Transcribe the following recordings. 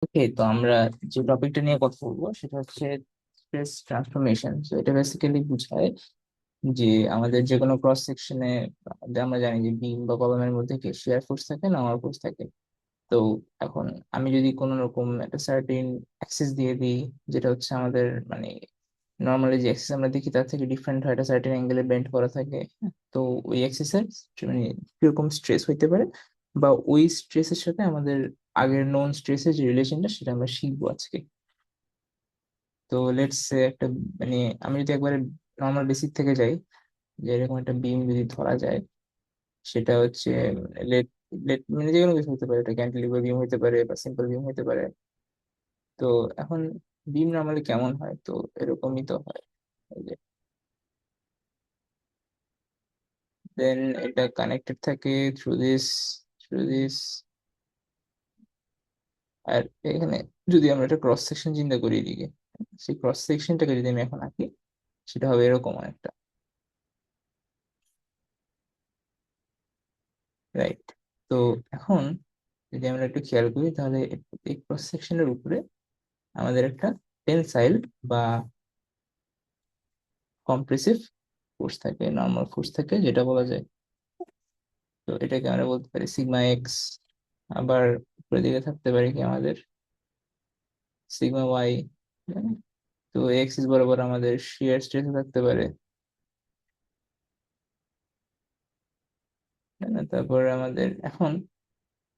ওকে, তো আমরা যে টপিকটা নিয়ে কথা বলবো সেটা হচ্ছে স্ট্রেস ট্রান্সফরমেশন। তো এটা বেসিক্যালি বোঝায় যে আমাদের যে কোনো ক্রস সেকশনে আমরা জানি যে বিম বা কলামের মধ্যে কি শিয়ার ফোর্স থাকে, নরমাল ফোর্স থাকে। তো এখন আমি যদি কোনো রকম একটা সার্টেন অ্যাক্সিস দিয়ে দিই, যেটা হচ্ছে আমাদের মানে নর্মালি যে অ্যাক্সিস আমরা দেখি তার থেকে ডিফারেন্ট হয়, একটা সার্টেন অ্যাঙ্গেলে বেন্ড করা থাকে, হ্যাঁ? তো ওই অ্যাক্সিসের মানে কিরকম স্ট্রেস হইতে পারে, বা ওই স্ট্রেসের সাথে আমাদের আগের নোন স্ট্রেসের যে রিলেশনটা সেটা আমরা শিখবো আজকে। তো লেটস সে একটা মানে আমি যদি একবারে নর্মাল বেসিক থেকে যাই, যে এরকম একটা বিম যদি ধরা যায়, সেটা হচ্ছে লেট লেট মানে যে কোনো কিছু হতে পারে, এটা ক্যান্টিলিভার বিম হতে পারে বা সিম্পল বিম হতে পারে। তো এখন বিম নর্মালি কেমন হয়, তো এরকমই তো হয়। দেন এটা কানেক্টেড থাকে থ্রু দিস। আর এখানে যদি আমরা একটা ক্রস সেকশন চিন্তা করি এদিকে, সেই ক্রস সেকশনটাকে যদি আমি এখন আঁকি, সেটা হবে এরকম একটা, রাইট? তো এখন যদি আমরা একটু খেয়াল করি, তাহলে এই ক্রস সেকশনের উপরে আমাদের একটা টেনসাইল বা কম্প্রেসিভ ফোর্স থাকে, নর্মাল ফোর্স থাকে যেটা বলা যায়। তো এটাকে আমরা বলতে পারি সিগমা এক্স। আবার উপরের দিকে থাকতে পারে কি আমাদের সিগমা ওয়াই। তো এক্সিস বরাবর আমাদের শিয়ার স্ট্রেস থাকতে পারে, তাই না? তারপর আমাদের এখন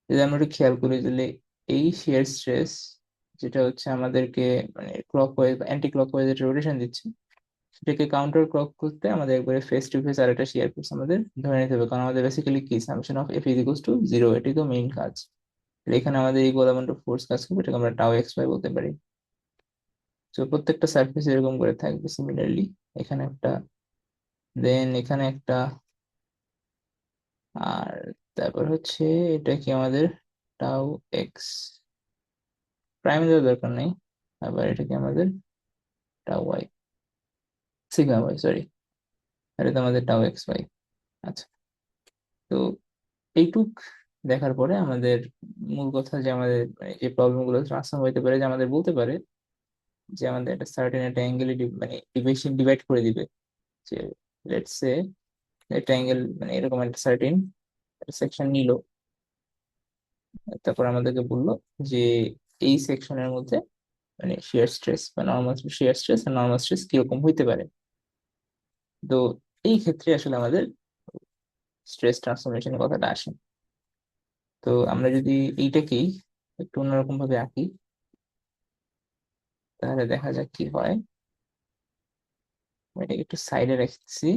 যদি আমরা একটু খেয়াল করি, তাহলে এই শিয়ার স্ট্রেস যেটা হচ্ছে আমাদেরকে মানে ক্লকওয়াইজ বা অ্যান্টি ক্লকওয়াইজ যেটা রোটেশন দিচ্ছে, সেটাকে কাউন্টার ক্লক করতে আমাদের একবারে ফেস টু ফেস আরেকটা শিয়ার ফোর্স আমাদের ধরে নিতে হবে, কারণ আমাদের বেসিক্যালি কি summation of F equals to zero, এটি তো মেইন কাজ। তাহলে এখানে আমাদের ইকুয়াল অ্যামাউন্ট অফ ফোর্স কাজ করবে, এটাকে আমরা টাও এক্স ওয়াই বলতে পারি। তো প্রত্যেকটা সারফেস এরকম করে থাকবে সিমিলারলি। এখানে একটা, দেন এখানে একটা, আর তারপর হচ্ছে এটা কি আমাদের টাও এক্স প্রাইম দেওয়ার দরকার নেই। আবার এটা কি আমাদের টাও ওয়াই, সিগমা ওয়াই, সরি। আর এটা আমাদের টাও এক্স ওয়াই। আচ্ছা, তো এইটুক দেখার পরে আমাদের মূল কথা যে আমাদের মানে যে প্রবলেম গুলো ট্রান্সফর্ম হতে পারে, যে আমাদের বলতে পারে যে আমাদের একটা সার্টেন একটা অ্যাঙ্গেলে মানে ডিভিশন ডিভাইড করে দিবে, যে লেটস সে একটা অ্যাঙ্গেল মানে এরকম একটা সার্টেন সেকশন নিল, তারপর আমাদেরকে বললো যে এই সেকশনের মধ্যে মানে শিয়ার স্ট্রেস বা নর্মাল শিয়ার স্ট্রেস আর নর্মাল স্ট্রেস কিরকম হইতে পারে। তো এই ক্ষেত্রে আসলে আমাদের স্ট্রেস ট্রান্সফরমেশনের কথাটা আসে। তো আমরা যদি এইটাকেই একটু অন্যরকম ভাবে আঁকি, তাহলে দেখা যাক কি হয়। আমি এটাকে একটু সাইডে রাখতেছি,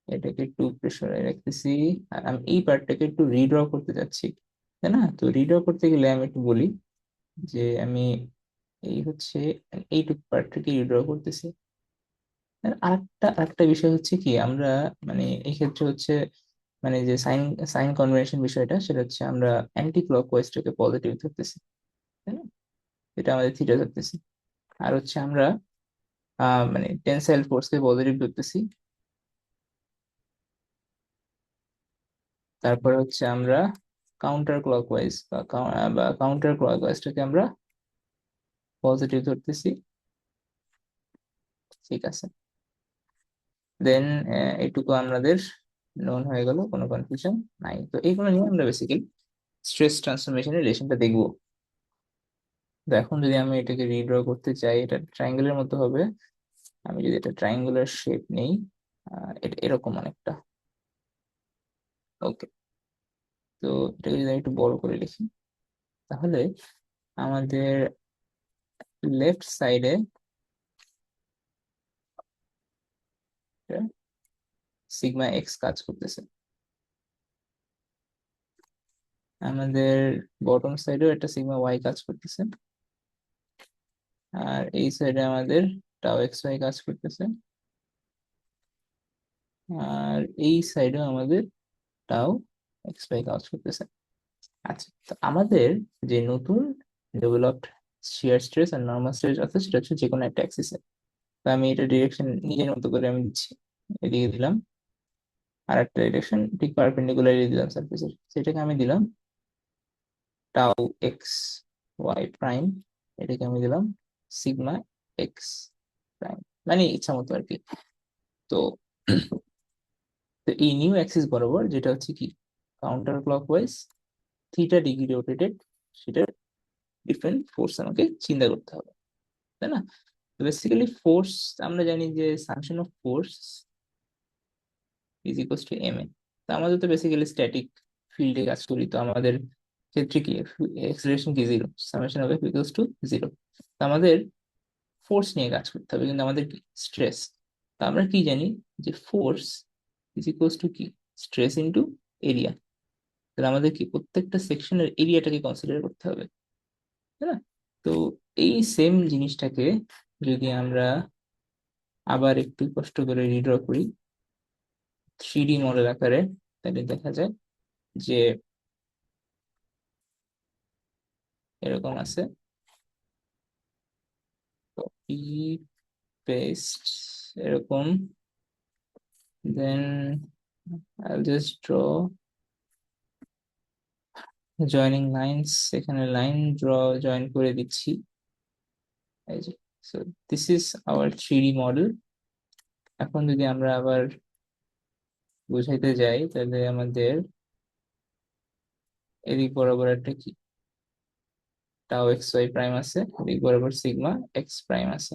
এটাকে একটু প্রেশারে রাখতেছি, আর আমি এই পার্টটাকে একটু রিড্র করতে যাচ্ছি, তাই না? তো রিড্র করতে গেলে আমি একটু বলি যে আমি এই হচ্ছে এইটুকু পার্টটাকে রিড্র করতেছি। আর আরেকটা বিষয় হচ্ছে কি, আমরা মানে এই ক্ষেত্রে হচ্ছে মানে যে সাইন সাইন কনভেনশন বিষয়টা, সেটা হচ্ছে আমরা অ্যান্টি ক্লকওয়াইজটাকে পজিটিভ ধরতেছি, তাই না? এটা আমাদের থিটা ধরতেছি। আর হচ্ছে আমরা মানে টেনসাইল ফোর্সকে পজিটিভ ধরতেছি। তারপর হচ্ছে আমরা কাউন্টার ক্লকওয়াইজ বা কাউন্টার ক্লকওয়াইজটাকে আমরা পজিটিভ ধরতেছি। ঠিক আছে, দেন এইটুকু আমাদের নোন হয়ে গেল, কোনো কনফিউশন নাই। তো এইগুলো নিয়ে আমরা বেসিক্যালি স্ট্রেস ট্রান্সফরমেশনের রিলেশনটা দেখবো। তো এখন যদি আমি এটাকে রিড্র করতে চাই, এটা ট্রায়াঙ্গেলের মতো হবে। আমি যদি এটা ট্রায়াঙ্গুলার শেপ নেই, এটা এরকম অনেকটা। ওকে, তো এটাকে যদি আমি একটু বড় করে লিখি, তাহলে আমাদের লেফট সাইডে সিগমা এক্স কাজ করতেছে, আমাদের বটম সাইডেও একটা সিগমা ওয়াই কাজ করতেছে, আর এই সাইডে আমাদের টাও এক্স ওয়াই কাজ করতেছে, আর এই সাইডেও আমাদের টাও এক্স ওয়াই কাজ করতেছে। আচ্ছা, তো আমাদের যে নতুন ডেভেলপড শিয়ার স্ট্রেস আর নর্মাল স্ট্রেস আছে, সেটা হচ্ছে যে কোনো একটা অ্যাক্সিসে। তো আমি এটা ডিরেকশন নিজের মতো করে আমি দিচ্ছি, এদিকে দিলাম, আর একটা ডিরেকশন ঠিক পারপেন্ডিকুলারলি দিলাম সারফেসের, সেটাকে আমি দিলাম টাও এক্স। ওয়াই প্রাইম, এটাকে আমি দিলাম সিগমা এক্স প্রাইম, মানে ইচ্ছা মতো আর কি। তো তো এই নিউ অ্যাক্সিস বরাবর যেটা হচ্ছে কি counter clockwise theta degree rotated, সেটার ডিফারেন্ট ফোর্স আমাকে চিন্তা করতে হবে, তাই না? তো বেসিক্যালি ফোর্স আমরা জানি যে summation of force is equals to M A. তো আমাদের তো বেসিক্যালি স্ট্যাটিক ফিল্ডে কাজ করি, তো আমাদের ক্ষেত্রে কি এক্সেলারেশন কি zero, summation of F equals to zero. তো আমাদের ফোর্স নিয়ে কাজ করতে হবে, কিন্তু আমাদের কি স্ট্রেস। তো আমরা কি জানি যে ফোর্স ইজ ইকুয়ালস টু কি স্ট্রেস ইনটু এরিয়া। তাহলে আমাদের কি প্রত্যেকটা সেকশনের এরিয়াটাকে কনসিডার করতে হবে, তাই না? তো এই সেম জিনিসটাকে যদি আমরা আবার একটু কষ্ট করে রিড্র করি 3D মডেল আকারে, তাহলে দেখা যায় যে এরকম আছে। কপি পেস্ট এরকম, দেন I'll just draw joining lines, এখানে লাইন জয়েন করে দিচ্ছি, এই যে। So this is our 3D model. এখন যদি আমরা আবার বুঝাইতে যাই, তাহলে আমাদের এদিক বরাবর একটা কি টাও এক্স ওয়াই প্রাইম আছে, এদিক বরাবর সিগমা এক্স প্রাইম আছে,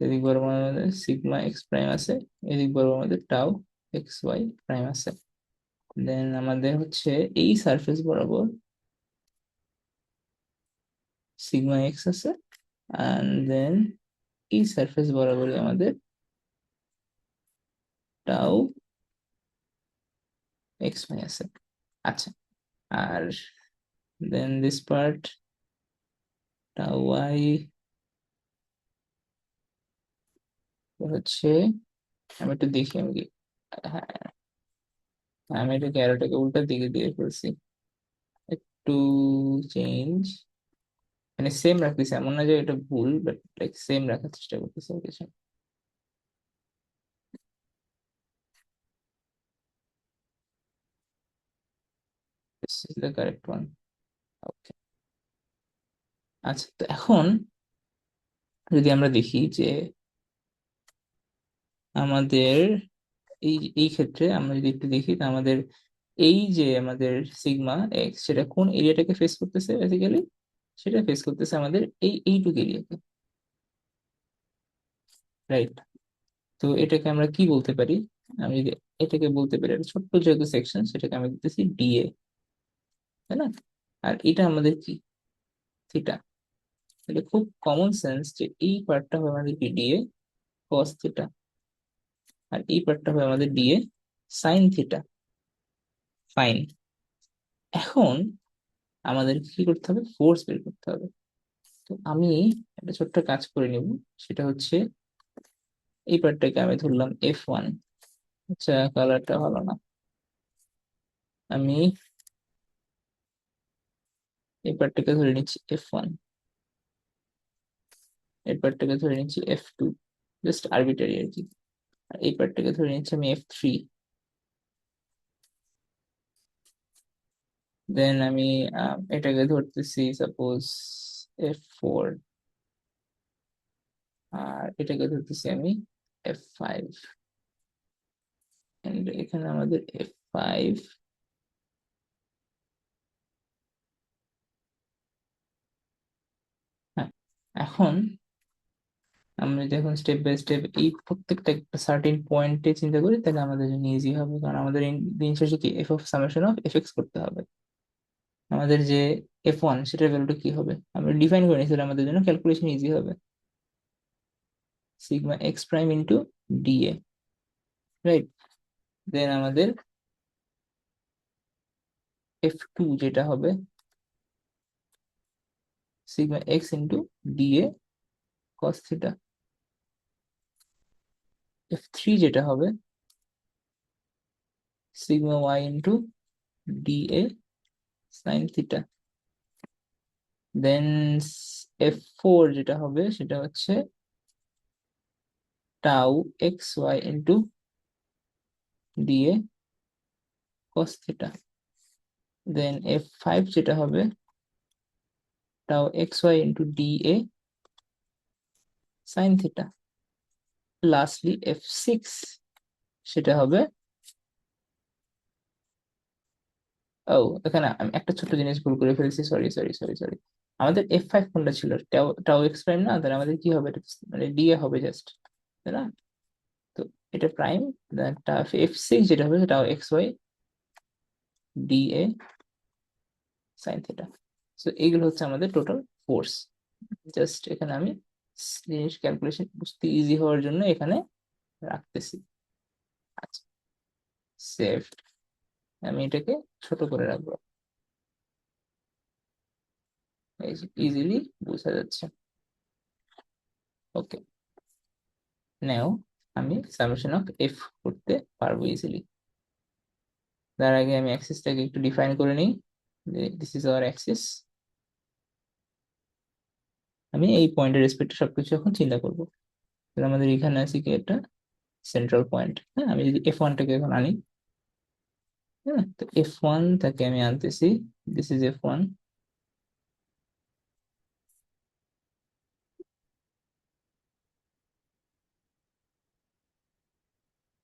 এদিক বরাবর আমাদের সিগমা এক্স প্রাইম আছে, এদিক বরাবর আমাদের টাও এক্স ওয়াই প্রাইম আছে। দেন আমাদের হচ্ছে এই সারফেস বরাবর সিগমা এক্স আছে, অ্যান্ড দেন এই সারফেস বরাবরই আমাদের টাও এক্স ওয়াই আছে। আচ্ছা, আর দেন দিস পার্ট টাও ওয়াই হচ্ছে, আমি একটু দেখি আমি কি, হ্যাঁ আমি একটু ক্যারোটাকে উল্টা দিকে দিয়ে ফেলছি, একটু চেঞ্জ, মানে সেম রাখতেছি, এমন না যে এটা ভুল, বাট লাইক সেম রাখার চেষ্টা করতেছি কিছু। This is the correct one. Okay. আচ্ছা, তো এখন যদি আমরা দেখি যে আমাদের এই এই ক্ষেত্রে আমরা যদি একটু দেখি, তো আমাদের এই যে আমাদের সিগমা এক্স সেটা কোন এরিয়াটাকে ফেস করতেছে বেসিক্যালি, সেটা ফেস করতেছে আমাদের এইটুকু এরিয়াকে, রাইট? তো এটাকে আমরা কি বলতে পারি, আমি যদি এটাকে বলতে পারি একটা ছোট্ট যেহেতু সেকশন, সেটাকে আমি দিতেছি ডিএ, তাই না? আর এটা আমাদের কি থিটা। তাহলে খুব কমন সেন্স যে এই পার্টটা হবে আমাদের কি ডিএ কস থিটা, আর এই পার্টটা হবে আমাদের ডিএ সাইন থিটা। ফাইন। এখন আমাদের কি করতে হবে, ফোর্স বের করতে হবে। তো আমি একটা ছোট্ট কাজ করে নিব, সেটা হচ্ছে এই পার্টটাকে আমি ধরলাম F1। আচ্ছা, কালারটা ভালো না, আমি এই পার্টটাকে ধরে নিচ্ছি F1, এই পার্টটাকে ধরে নিচ্ছি F2, জাস্ট আরবিটারি আর কি। আর এই পার্টটাকে ধরে নিচ্ছি আমি F3, দেন আমি এটাকে ধরতেছি সাপোজ F4, আর এটাকে ধরতেছি আমি F5, এন্ড এখানে আমাদের F5। হ্যাঁ, এখন আমরা যদি এখন স্টেপ বাই স্টেপ এই প্রত্যেকটা একটা সার্টেন পয়েন্টে চিন্তা করি, তাহলে আমাদের জন্য ইজি হবে, কারণ আমাদের দিন শেষে কি F of summation of F x করতে হবে। আমাদের যে F1 সেটার ভ্যালুটা কি হবে আমরা ডিফাইন করে নিয়েছি, তাহলে আমাদের জন্য ক্যালকুলেশন ইজি হবে, sigma x prime into dA, right? Then আমাদের F2 যেটা হবে sigma x into dA cos theta, F3 যেটা হবে sigma y into dA sine theta, then F4 যেটা হবে সেটা হচ্ছে টাউ এক্স ওয়াই ইন্টু দিয়ে কস থিটা। দেন f5 যেটা হবে tau xy into dA sine theta. Lastly f6 সেটা হবে, ও এখানে আমি একটা ছোট জিনিস ভুল করে ফেলছি, সরি সরি সরি সরি। আমাদের f5 কোনটা ছিল, টাও টাও এক্স প্রাইম না, তাহলে আমাদের কি হবে, এটা মানে dA হবে জাস্ট, তাই না? তো এটা প্রাইম, f6 যেটা হবে সেটা X Y dA sine theta. So এইগুলো হচ্ছে আমাদের টোটাল ফোর্স। জাস্ট এখানে আমি জিনিস ক্যালকুলেশন বুঝতে ইজি হওয়ার জন্য এখানে রাখতেছি। আচ্ছা, সেভ। আমি এটাকে ছোট করে রাখবো, ইজিলি বোঝা যাচ্ছে। ওকে, নাও আমি সামেশন অফ এফ করতে পারবো ইজিলি। তার আগে আমি অ্যাক্সিসটাকে একটু ডিফাইন করে নিই। This is our Axis. আমি এই পয়েন্টের রেসপেক্টে সবকিছু এখন চিন্তা করবো। তাহলে আমাদের এখানে আছে কি একটা সেন্ট্রাল পয়েন্ট। হ্যাঁ, আমি যদি f1টাকে এখন আনি, হ্যাঁ, তো f1 তাকে আমি আনতেছি, দিস ইজ f1।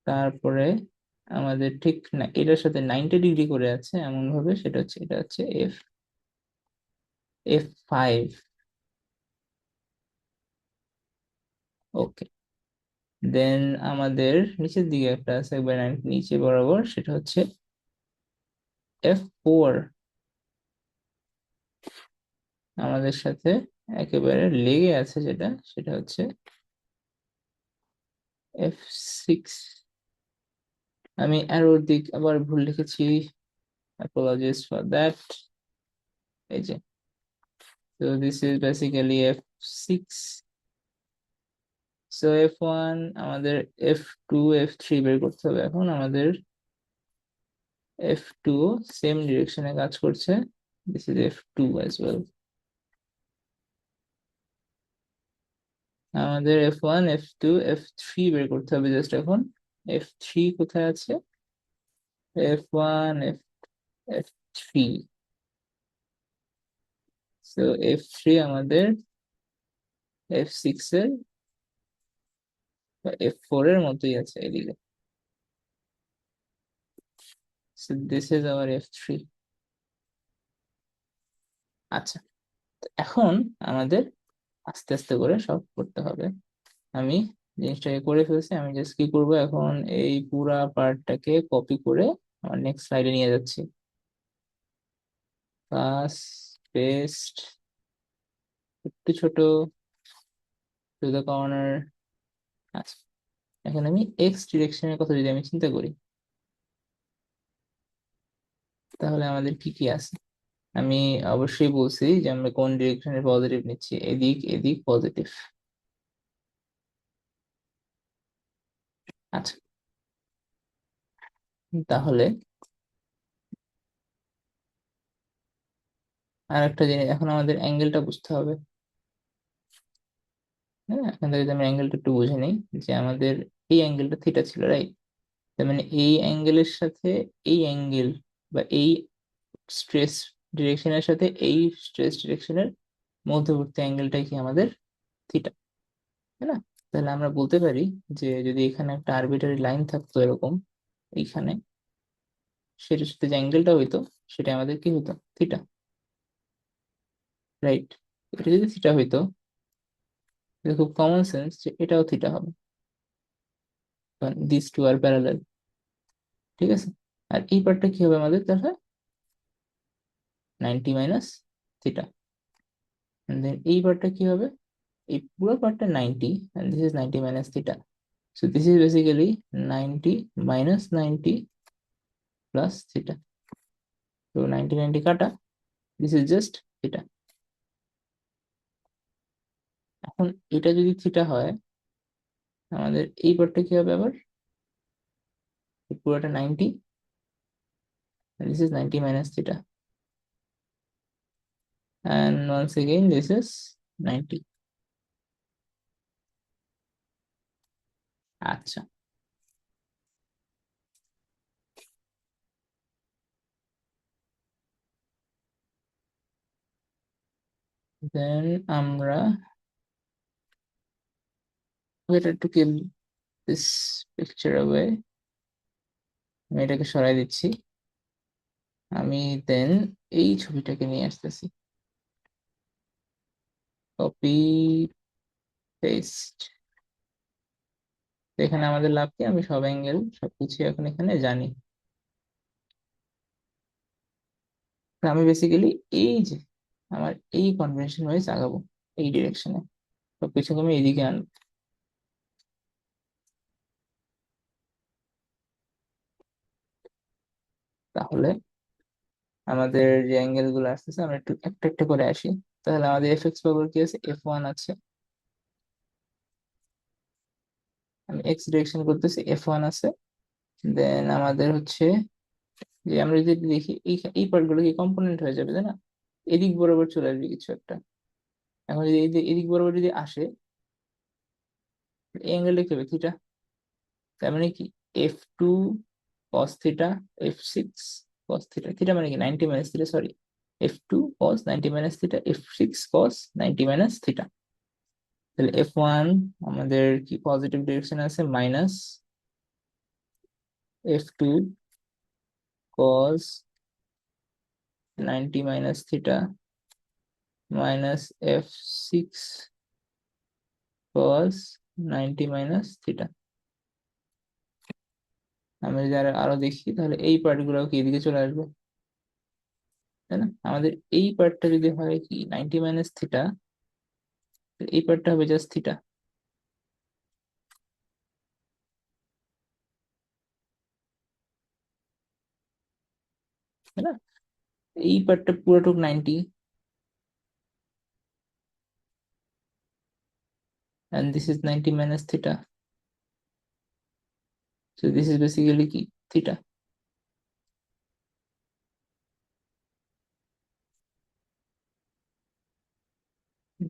তারপরে আমাদের ঠিক না এটার সাথে 90 ডিগ্রি করে আছে এমন ভাবে, সেটা হচ্ছে এটা হচ্ছে f5। ওকে, দেন আমাদের নিচের দিকে একটা আছে একবার নিচে বরাবর, সেটা হচ্ছে f4। আমাদের সাথে একেবারে লেগে আছে যেটা, সেটা হচ্ছে f6। আমি অ্যারোর দিক আবার ভুল লিখেছি, apologies for that। এই যে, so this is basically f6। so f1 আমাদের, f2 f3 বের করতে হবে এখন আমাদের। f2 সেম ডিরেকশনে কাজ করছে, this is f2 as well। আমাদের f1 f2 f3 বের করতে হবে জাস্ট এখন। f3 কোথায় আছে, f1 f3। সো f3 আমাদের f6 এর বা f4 এর মতোই আছে এদিকে। So this is our f3। আচ্ছা, তো এখন আমাদের আস্তে আস্তে করে সব করতে হবে। আমি জিনিসটাকে করে ফেলছি, আমি জাস্ট কি করবো এখন, এই পুরা পার্টটাকে কপি করে আমার নেক্সট স্লাইডে নিয়ে যাচ্ছি। পাস, পেস্ট, একটু ছোট, টু দ্য কর্নার। আচ্ছা, এখন আমি এক্স ডিরেকশনের কথা যদি আমি চিন্তা করি, তাহলে আমাদের কি কি আছে। আমি অবশ্যই বলছি যে আমরা কোন ডিরেকশনে পজিটিভ নিচ্ছি, এদিক এদিক পজিটিভ। আচ্ছা, তাহলে আর একটা জিনিস, এখন আমাদের অ্যাঙ্গেলটা বুঝতে হবে। হ্যাঁ, এখন থেকে যদি আমরা অ্যাঙ্গেলটা একটু বুঝে নিই, যে আমাদের এই অ্যাঙ্গেলটা থিটা ছিল, রাইট? তার মানে এই অ্যাঙ্গেলের সাথে এই অ্যাঙ্গেল বা এই স্ট্রেস ডিরেকশনের সাথে এই স্ট্রেস ডিরেকশনের মধ্যবর্তী অ্যাঙ্গেলটাই কি আমাদের থিটা, তাই না? তাহলে আমরা বলতে পারি যে যদি এখানে একটা আরবিটারি লাইন থাকতো এরকম এইখানে, সেটার সাথে যে অ্যাঙ্গেলটা হইতো সেটা আমাদের কি হতো, থিটা, রাইট? এটা যদি থিটা হইতো, এটা খুব কমন সেন্স যে এটাও থিটা হবে, কারণ দিস টু আর প্যারালাল। ঠিক আছে, আর এই পার্টটা কি হবে আমাদের তাহলে, 90 - থিটা। দেন এই পার্টটা কি হবে, এই পুরো পার্টটা 90, and this is 90 - theta. So this is basically 90 - 90 plus theta. So 90 - 90 কাটা, this is just theta। এখন এটা যদি থিটা হয়, আমাদের এই পার্টটা কি হবে আবার, এই পুরোটা 90, and this is 90 - theta, and once again this is 90। আচ্ছা, দেন আমরা better to keep this picture away, আমি এটাকে সরাই দিচ্ছি। আমি দেন এই ছবিটাকে নিয়ে আসতেছি, কপি পেস্ট। এখানে আমাদের লাভ কি, আমি সব অ্যাঙ্গেল সবকিছু এখন এখানে জানি। তো আমি বেসিক্যালি এই যে আমার এই কনভেনশন ওয়াইজ আগাবো, এই ডিরেকশনে সবকিছুকে আমি এইদিকে আনবো। তাহলে আমাদের যে অ্যাঙ্গেল গুলো আসতেছে আমরা একটু একটা একটা করে আসি। তাহলে আমাদের এফ এক্স বরাবর কি আছে, F1 আছে। আমি এক্স ডিরেকশন করতেছি, F1 আছে। দেন আমাদের হচ্ছে যে আমরা যদি দেখি এই পার্ট গুলো কি কম্পোনেন্ট হয়ে যাবে, তাই না? এদিক বরাবর চলে আসবে কিছু একটা। এখন যদি এদিক বরাবর যদি আসে, এই অ্যাঙ্গেলটা কি হবে, থিটা। তার মানে কি, F2 cos theta, F6 cos theta. Theta মানে কি 90 minus theta, sorry, F2 cos 90 minus theta, F6 cos 90 minus theta. তাহলে F1 আমাদের কি পজিটিভ ডিরেকশন আছে, minus F2 cos 90 minus theta minus F6 cos 90 minus theta. আমি যদি আরো দেখি, তাহলে এই পার্ট গুলো কি এদিকে চলে আসবে, তাই না? আমাদের এই পার্টটা যদি হয় কি 90 মাইনাস থিটা, এই পার্টটা হবে জাস্ট থিটা, তাই না? এই পার্টটা পুরোটুক 90, and this is 90 minus theta, so this is basically কি, theta.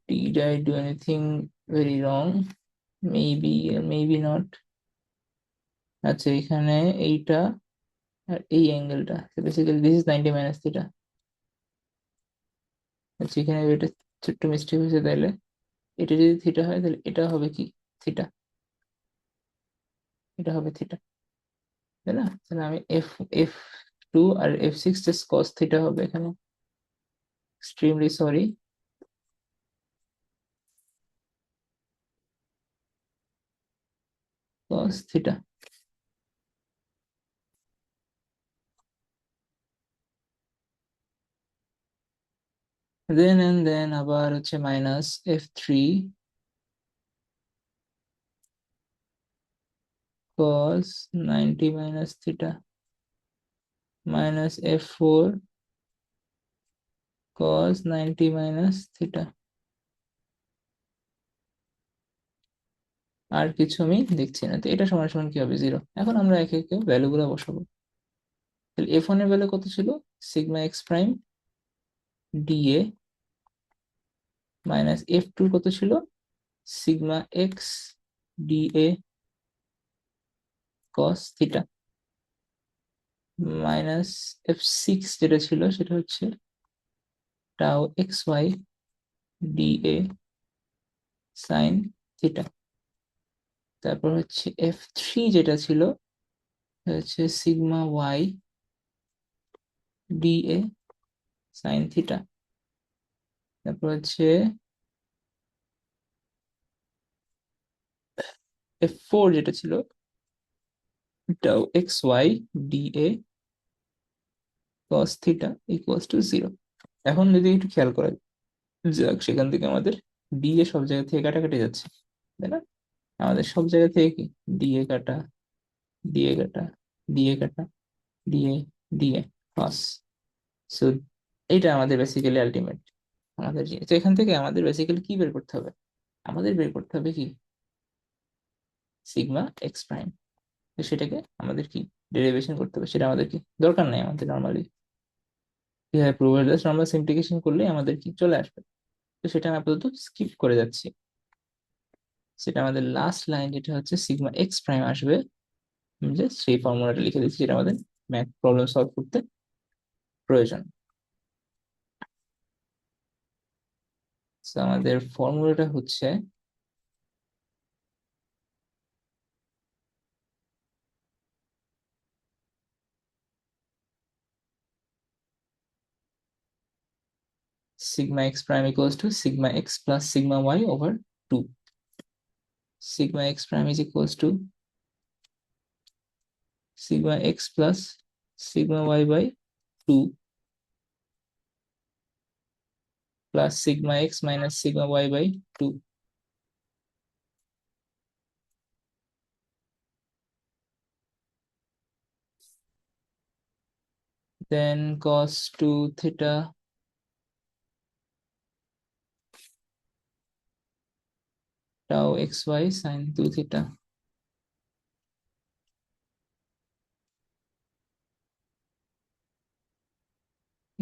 Did I do anything very wrong? Maybe or maybe not. আচ্ছা, এখানে এইটা আর এই অ্যাঙ্গেলটা, basically this is 90 minus theta. আচ্ছা, এখানে এটা ছোট্ট মিস্টেক হয়েছে, তাহলে এটা যদি থিটা হয় তাহলে এটা হবে কি, থিটা। এটা হবে থিটা, তাই না? তাহলে আমি F2 আর F6 জাস্ট cos থিটা হবে এখানে, এক্সট্রিমলি সরি, cos থিটা। দেন আবার হচ্ছে minus F3 cos 90 minus theta minus F4 cos 90 minus theta। আর কিছু আমি দেখছি না, তো এটা সমান সমান কি হবে, জিরো। এখন আমরা একে একে ভ্যালু গুলো বসাবো। তাহলে F1 এর ভ্যালু কত ছিল, sigma x prime d A, minus F2 কত ছিল, sigma x d A cos theta, minus F6 যেটা ছিল সেটা হচ্ছে tau x y d A sine theta. তারপর হচ্ছে F3 যেটা ছিল হচ্ছে sigma y d A sine theta. তারপর হচ্ছে F4 যেটা ছিল tau x y d A cos theta equals to zero. এখন যদি একটু খেয়াল করা যাক, সেখান থেকে আমাদের ডিএ সব জায়গা থেকে কাটাকাটি যাচ্ছে, তাই না? আমাদের সব জায়গা থেকে কি, ডিএ কাটা, ডিএ কাটা, ডিএ কাটা, ডিএ, ডিএ, কস। সো এইটা আমাদের বেসিক্যালি আলটিমেট আমাদের জিনিস। তো এখান থেকে আমাদের বেসিক্যালি কি বের করতে হবে, আমাদের বের করতে হবে কি, সিগমা এক্স প্রাইম। তো সেটাকে আমাদের কি ডেরিভেশন করতে হবে, সেটা আমাদের কি দরকার নাই, আমাদের নর্মালি কিভাবে প্রুভ হয়, জাস্ট নর্মাল সিমপ্লিকেশন করলেই আমাদের কি চলে আসবে। তো সেটা আমি আপাতত স্কিপ করে যাচ্ছি। সেটা আমাদের লাস্ট লাইন যেটা হচ্ছে সিগমা এক্স প্রাইম আসবে, আমি জাস্ট সেই ফর্মুলাটা লিখে দিচ্ছি যেটা আমাদের ম্যাথ প্রবলেম সলভ করতে প্রয়োজন। So আমাদের ফর্মুলাটা হচ্ছে sigma x prime equals to sigma x plus sigma y over 2. Sigma x prime is equals to sigma x plus sigma y by 2 plus sigma x minus sigma y by 2. Then cos 2 theta tau xy sin 2 theta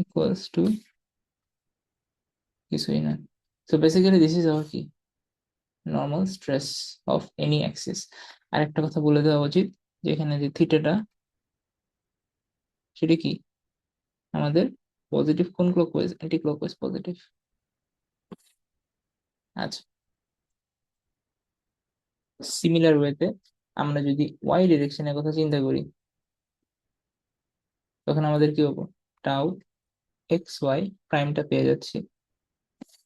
equals to কিছুই না। So basically this is our কি normal stress of any axis। আরেকটা কথা বলে দেওয়া উচিত যে এখানে যে থিটাটা সেটা কি আমাদের পজিটিভ কোন ক্লকওয়াইজ, অ্যান্টি ক্লকওয়াইজ পজিটিভ। আচ্ছা, সিমিলার ওয়েতে আমরা যদি ওয়াই ডিরেকশনের কথা চিন্তা করি তখন আমাদের কি হবো, টাউ এক্স ওয়াই প্রাইমটা পেয়ে যাচ্ছি।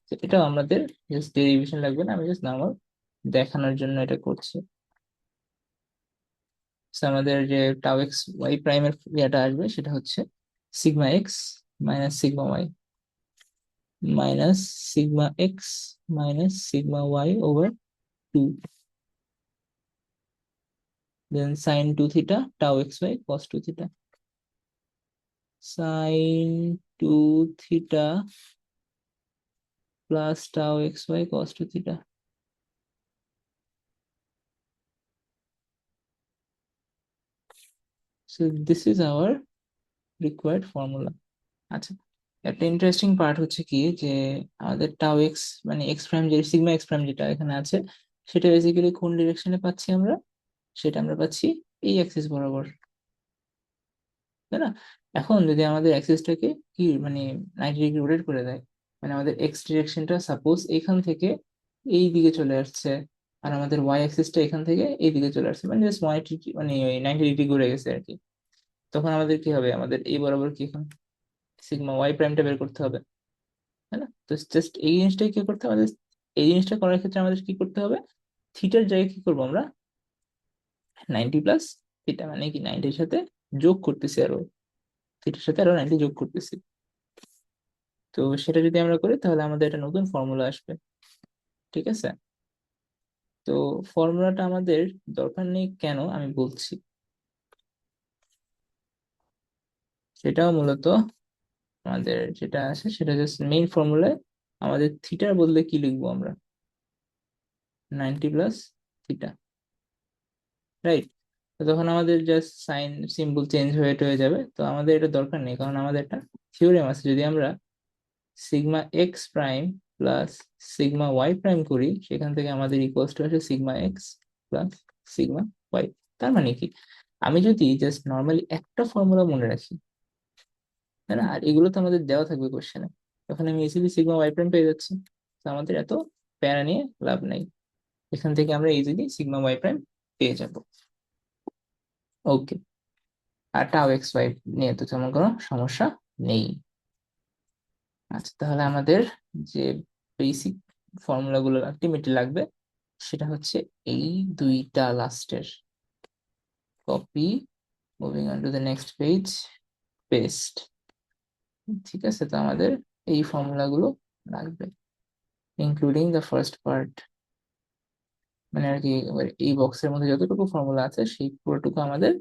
তো এটাও আমাদের জাস্ট ডেরিভেশন লাগবে না, আমি জাস্ট নর্মাল দেখানোর জন্য এটা করছি। So আমাদের যে টাউ এক্স ওয়াই প্রাইমের ইয়েটা আসবে সেটা হচ্ছে sigma x minus sigma y minus sigma x minus sigma y over 2, then sine 2 theta tau x y cos 2 theta sine 2 theta plus tau x y cos 2 theta. So this is our required formula. আচ্ছা, একটা interesting part হচ্ছে কি যে আমাদের tau x মানে x prime যে sigma x prime যেটা এখানে আছে সেটা বেসিক্যালি কোন ডিরেকশনে পাচ্ছি আমরা, সেটা আমরা পাচ্ছি এই অ্যাক্সিস বরাবর, তাই না? এখন যদি আমাদের অ্যাক্সিসটাকে কি মানে 90 ডিগ্রি রোটেট করে দেয়, মানে আমাদের এক্স ডিরেকশনটা সাপোজ এখান থেকে এই দিকে চলে আসছে আর আমাদের ওয়াই অ্যাক্সিসটা এখান থেকে এই দিকে চলে আসছে, মানে জাস্ট 180 মানে ওই 90 ডিগ্রি ঘুরে গেছে আর কি। তখন আমাদের কি হবে, আমাদের এই বরাবর কি এখন সিগমা ওয়াই প্রাইমটা বের করতে হবে, তাই না? তো জাস্ট এই জিনিসটাই কি করতে হবে আমাদের, এই জিনিসটা করার ক্ষেত্রে আমাদের কি করতে হবে, থিটার জায়গায় কি করবো আমরা 90 প্লাস থিটা, মানে কি 90-র সাথে যোগ করতেছি আরো, থিটার সাথে আরো 90 যোগ করতেছি। তো সেটা যদি আমরা করি তাহলে আমাদের একটা নতুন ফর্মুলা আসবে, ঠিক আছে? তো ফর্মুলাটা আমাদের দরকার নেই কেন আমি বলছি, সেটাও মূলত আমাদের যেটা আছে সেটা জাস্ট মেইন ফর্মুলায় আমাদের থিটার বদলে কি লিখবো আমরা, 90 প্লাস থিটা, রাইট? তো তখন আমাদের জাস্ট সাইন সিম্বল চেঞ্জ হয়ে যাবে, তো আমাদের এটা দরকার নেই কারণ আমাদের একটা থিওরেম আছে, যদি আমরা sigma x prime plus sigma y prime করি সেখান থেকে আমাদের ইকুয়ালস টু আসে sigma x plus sigma y. তার মানে কি, আমি যদি জাস্ট নর্মালি একটা ফর্মুলা মনে রাখি, তাই না, আর এগুলো তো আমাদের দেওয়া থাকবে কোশ্চেনে, তখন আমি ইজিলি সিগমা ওয়াই প্রাইম পেয়ে যাচ্ছি। তো আমাদের এত প্যারা নিয়ে লাভ নাই, এখান থেকে আমরা ইজিলি সিগমা ওয়াই প্রাইম পেয়ে যাব। ওকে, আর টাও এক্স ওয়াই নিয়ে তো তেমন কোনো সমস্যা নেই। আচ্ছা, তাহলে আমাদের যে বেসিক ফর্মুলা গুলো আলটিমেটলি লাগবে সেটা হচ্ছে এই দুইটা লাস্টের, copy, moving on to the next page, paste. ঠিক আছে, তো আমাদের এই ফর্মুলা গুলো লাগবে ইনক্লুডিং দ্য ফার্স্ট পার্ট, মানে আর কি এবার এই বক্সের মধ্যে যতটুকু ফর্মুলা আছে সেই পুরোটুকু আমাদের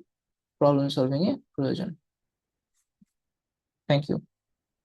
প্রবলেম সলভিং এ প্রয়োজন। Thank you.